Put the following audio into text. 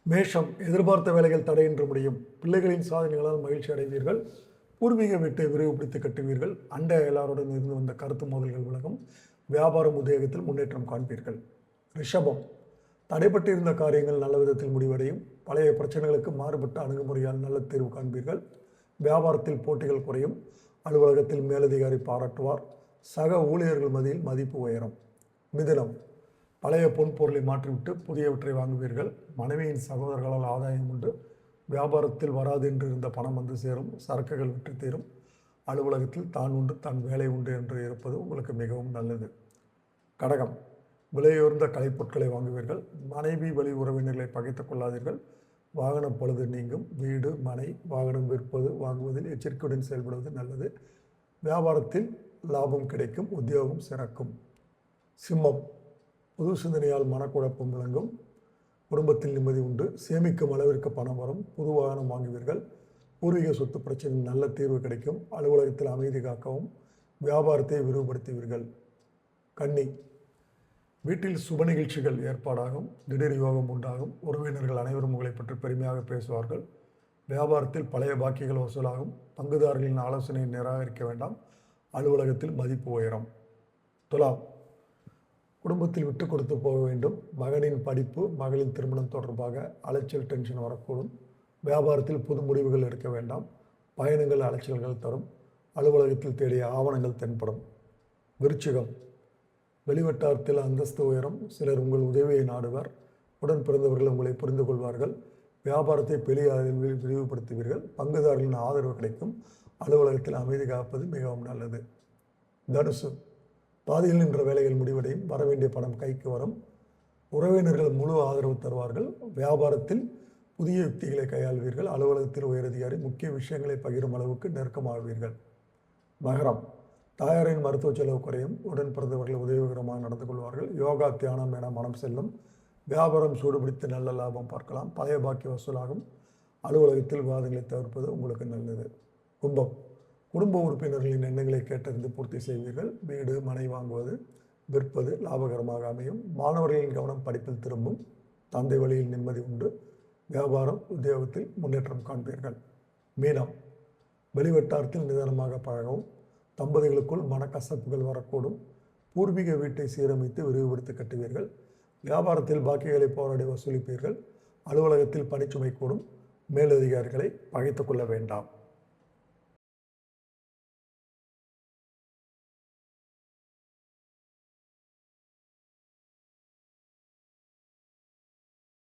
மேஷம் எதிர்பார்த்த வேலைகள் தடையின்றி முடியும். பிள்ளைகளின் சாதனைகளால் மகிழ்ச்சி அடைவீர்கள். பூர்வீக வீட்டை விரிவுபடுத்தி கட்டுவீர்கள். அண்டை அயலாருடன் இருந்து வந்த கருத்து மோதல்கள் விலகும். வியாபாரம் உத்தியோகத்தில் முன்னேற்றம் காண்பீர்கள். ரிஷபம் தடைப்பட்டிருந்த காரியங்கள் நல்ல விதத்தில் முடிவடையும். பழைய பிரச்சனைகளுக்கு மாறுபட்ட அணுகுமுறையால் நல்ல தீர்வு காண்பீர்கள். வியாபாரத்தில் போட்டிகள் குறையும். அலுவலகத்தில் மேலதிகாரி பாராட்டுவார். சக ஊழியர்கள் மத்தியில் மதிப்பு உயரும். மிதுனம் பழைய பொன் பொருளை மாற்றிவிட்டு புதியவற்றை வாங்குவீர்கள். மனைவியின் சகோதரர்களால் ஆதாயம் உண்டு. வியாபாரத்தில் வராது என்று இருந்த பணம் வந்து சேரும். சரக்குகள் விற்று தீரும். அலுவலகத்தில் தான் உண்டு தன் வேலை உண்டு என்று இருப்பது உங்களுக்கு மிகவும் நல்லது. கடகம் விலையுயர்ந்த கலைப்பொருட்களை வாங்குவீர்கள். மனைவி வழி உறவினர்களை பகைத்துக் கொள்ளாதீர்கள். வாகனம் பழுது நீங்கும். வீடு மனை வாகனம் விற்பது வாங்குவதில் எச்சரிக்கையுடன் செயல்படுவது நல்லது. வியாபாரத்தில் லாபம் கிடைக்கும். உத்தியோகம் சிறக்கும். சிம்மம் புது சிந்தனையால் மனக்குழப்பம் விளங்கும். குடும்பத்தில் நிம்மதி உண்டு. சேமிக்கும் அளவிற்கு பணம் வரும். புது வாகனம் வாங்குவீர்கள். பூர்வீக சொத்து பிரச்சனை நல்ல தீர்வு கிடைக்கும். அலுவலகத்தில் அமைதி காக்கவும். வியாபாரத்தை விரிவுபடுத்துவீர்கள். கன்னி வீட்டில் சுப நிகழ்ச்சிகள் ஏற்பாடாகும். திடீர் யோகம் உண்டாகும். உறவினர்கள் அனைவரும் உங்களை பற்றி பெருமையாக பேசுவார்கள். வியாபாரத்தில் பழைய பாக்கிகள் வசூலாகும். பங்குதாரர்களின் ஆலோசனையை நிராகரிக்க வேண்டாம். அலுவலகத்தில் மதிப்பு உயரும். துலாம் குடும்பத்தில் விட்டு கொடுத்து போக வேண்டும். மகனின் படிப்பு மகளின் திருமணம் தொடர்பாக அலைச்சல் டென்ஷன் வரக்கூடும். வியாபாரத்தில் புது முடிவுகள் எடுக்க வேண்டாம். பயணங்கள் அலைச்சல்கள் தரும். அலுவலகத்தில் தேடிய ஆவணங்கள் தென்படும். விருச்சிகம் வெளிவட்டாரத்தில் அந்தஸ்து உயரும். சிலர் உங்கள் உதவியை நாடுவர். உடன் பிறந்தவர்கள் உங்களை புரிந்து கொள்வார்கள். வியாபாரத்தை பெரிய அளவில் விரிவுபடுத்துவீர்கள். பங்குதாரர்களின் ஆதரவு கிடைக்கும். அலுவலகத்தில் அமைதி காப்பது மிகவும் நல்லது. தனுசு பாதியில் நின்ற வேலைகள் முடிவடையும். வரவேண்டிய பணம் கைக்கு வரும். உறவினர்கள் முழு ஆதரவு தருவார்கள். வியாபாரத்தில் புதிய யுக்திகளை கையாள்வீர்கள். அலுவலகத்தில் உயரதிகாரி முக்கிய விஷயங்களை பகிரும் அளவுக்கு நெருக்கமாகுவீர்கள். மகரம் தாயாரின் மருத்துவ செலவு குறையும். உடன் பிறந்தவர்கள் உதவிகரமாக நடந்து கொள்வார்கள். யோகா தியானம் என மனம் செல்லும். வியாபாரம் சூடுபிடித்து நல்ல லாபம் பார்க்கலாம். பழைய பாக்கி வசூலாகும். அலுவலகத்தில் விவாதங்களை தவிர்ப்பது உங்களுக்கு நல்லது. கும்பம் குடும்ப உறுப்பினர்களின் எண்ணங்களை கேட்டறிந்து பூர்த்தி செய்வீர்கள். வீடு மனை வாங்குவது விற்பது லாபகரமாக அமையும். மாணவர்களின் கவனம் படிப்பில் திரும்பும். தந்தை வழியில் நிம்மதி உண்டு. வியாபாரம் உத்தியோகத்தில் முன்னேற்றம் காண்பீர்கள். மீனம் வெளிவட்டாரத்தில் நிதானமாக பழகவும். தம்பதிகளுக்குள் மனக்கசப்புகள் வரக்கூடும். பூர்வீக வீட்டை சீரமைத்து விரிவுபடுத்தி கட்டுவீர்கள். வியாபாரத்தில் பாக்கிகளை போராடி வசூலிப்பீர்கள். அலுவலகத்தில் பணிச்சுமை கூடும். மேலதிகாரிகளை பகைத்து கொள்ள வேண்டாம்.